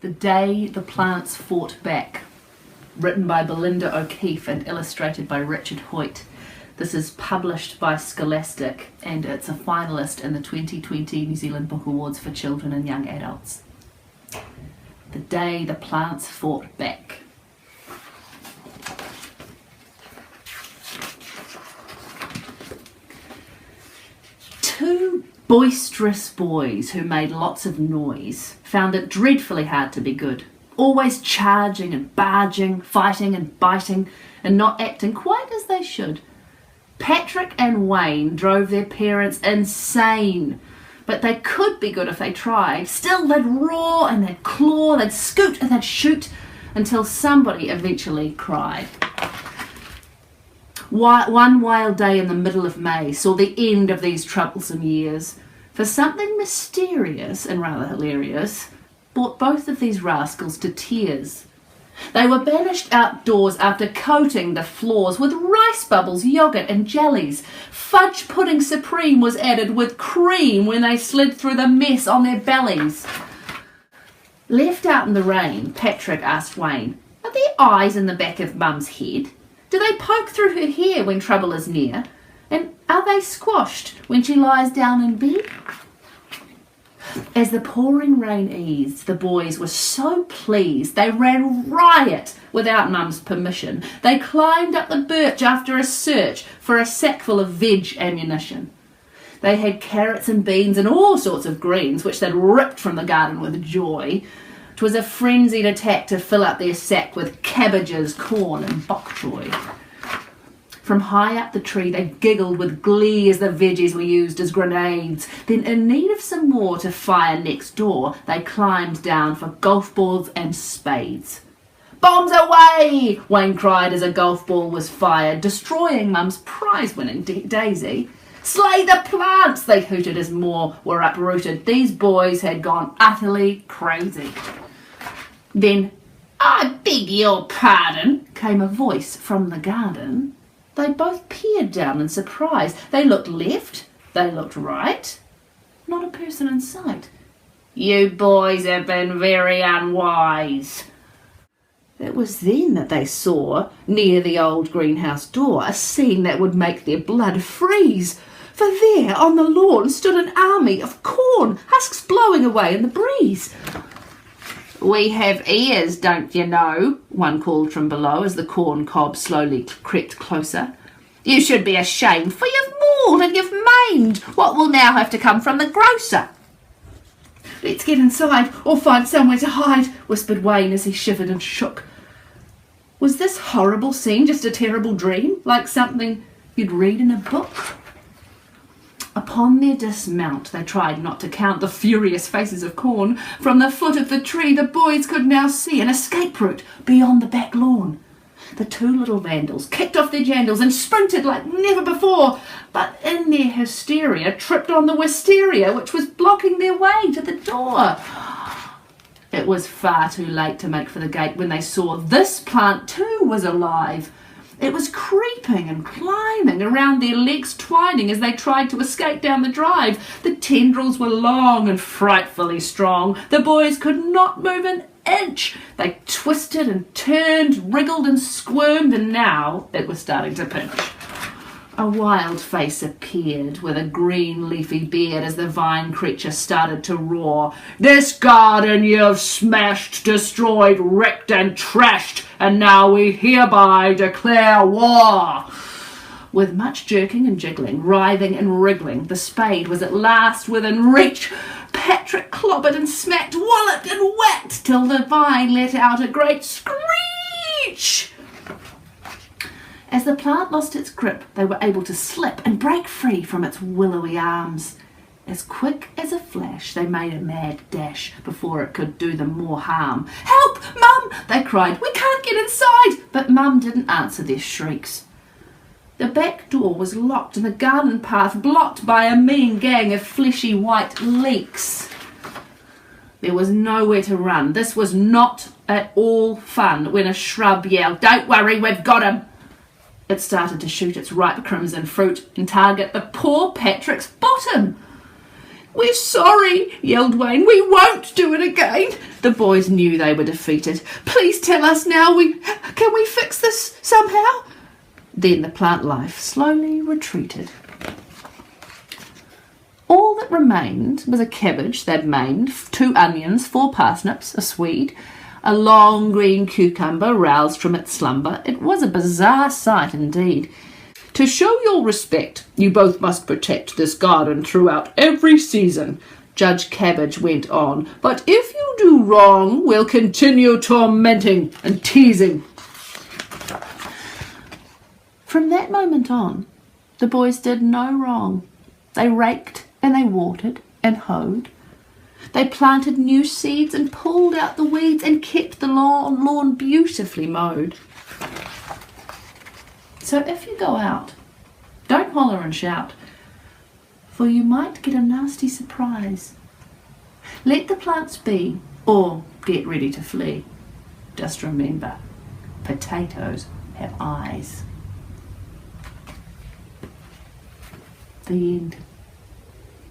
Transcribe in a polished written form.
The Day the Plants Fought Back, written by Belinda O'Keefe and illustrated by Richard Holt. This is published by Scholastic and it's a finalist in the 2020 New Zealand Book Awards for Children and Young Adults. The Day the Plants Fought Back. Two boisterous boys who made lots of noise found it dreadfully hard to be good, always charging and barging, fighting and biting, and not acting quite as they should. Patrick and Wayne drove their parents insane, but they could be good if they tried. Still, they'd roar and they'd claw, they'd scoot and they'd shoot until somebody eventually cried. One wild day in the middle of May saw the end of these troublesome years, for something mysterious and rather hilarious brought both of these rascals to tears. They were banished outdoors after coating the floors with rice bubbles, yoghurt and jellies. Fudge pudding supreme was added with cream when they slid through the mess on their bellies. Left out in the rain, Patrick asked Wayne, "Are there eyes in the back of Mum's head? Do they poke through her hair when trouble is near? And are they squashed when she lies down in bed?" As the pouring rain eased, the boys were so pleased they ran riot without Mum's permission. They climbed up the birch after a search for a sackful of veg ammunition. They had carrots and beans and all sorts of greens, which they'd ripped from the garden with joy. 'Twas a frenzied attack to fill up their sack with cabbages, corn and bok choy. From high up the tree they giggled with glee as the veggies were used as grenades. Then, in need of some more to fire next door, they climbed down for golf balls and spades. "Bombs away!" Wayne cried as a golf ball was fired, destroying Mum's prize-winning daisy. "Slay the plants!" they hooted as more were uprooted. These boys had gone utterly crazy. Then, "I beg your pardon," came a voice from the garden. They both peered down in surprise. They looked left, they looked right. Not a person in sight. "You boys have been very unwise." It was then that they saw, near the old greenhouse door, a scene that would make their blood freeze. For there, on the lawn, stood an army of corn, husks blowing away in the breeze. "We have ears, don't you know?" one called from below as the corn cob slowly crept closer. "You should be ashamed, for you've mauled and you've maimed what will now have to come from the grocer." "Let's get inside or find somewhere to hide," whispered Wayne as he shivered and shook. Was this horrible scene just a terrible dream, like something you'd read in a book? Upon their dismount, they tried not to count the furious faces of corn. From the foot of the tree, the boys could now see an escape route beyond the back lawn. The two little vandals kicked off their jandals and sprinted like never before, but in their hysteria tripped on the wisteria, which was blocking their way to the door. It was far too late to make for the gate when they saw this plant too was alive. It was creeping and climbing around their legs, twining as they tried to escape down the drive. The tendrils were long and frightfully strong. The boys could not move an inch. They twisted and turned, wriggled and squirmed, and now it was starting to pinch. A wild face appeared with a green leafy beard as the vine creature started to roar. "This garden you've smashed, destroyed, wrecked and trashed, and now we hereby declare war." With much jerking and jiggling, writhing and wriggling, the spade was at last within reach. Patrick clobbered and smacked, walloped and whacked, till the vine let out a great screech. As the plant lost its grip, they were able to slip and break free from its willowy arms. As quick as a flash, they made a mad dash before it could do them more harm. "Help, Mum!" they cried. "We can't get inside!" But Mum didn't answer their shrieks. The back door was locked and the garden path blocked by a mean gang of fleshy white leeks. There was nowhere to run. This was not at all fun when a shrub yelled, "Don't worry, we've got him!" It started to shoot its ripe crimson fruit and target the poor Patrick's bottom. "We're sorry," yelled Wayne. "We won't do it again." The boys knew they were defeated. "Please tell us now. Can we fix this somehow?" Then the plant life slowly retreated. All that remained was a cabbage they'd maimed, 2 onions, 4 parsnips, a swede, a long green cucumber roused from its slumber. It was a bizarre sight indeed. "To show your respect, you both must protect this garden throughout every season," Judge Cabbage went on. "But if you do wrong, we'll continue tormenting and teasing." From that moment on, the boys did no wrong. They raked and they watered and hoed. They planted new seeds and pulled out the weeds and kept the lawn beautifully mowed. So if you go out, don't holler and shout, for you might get a nasty surprise. Let the plants be, or get ready to flee. Just remember, potatoes have eyes. The end.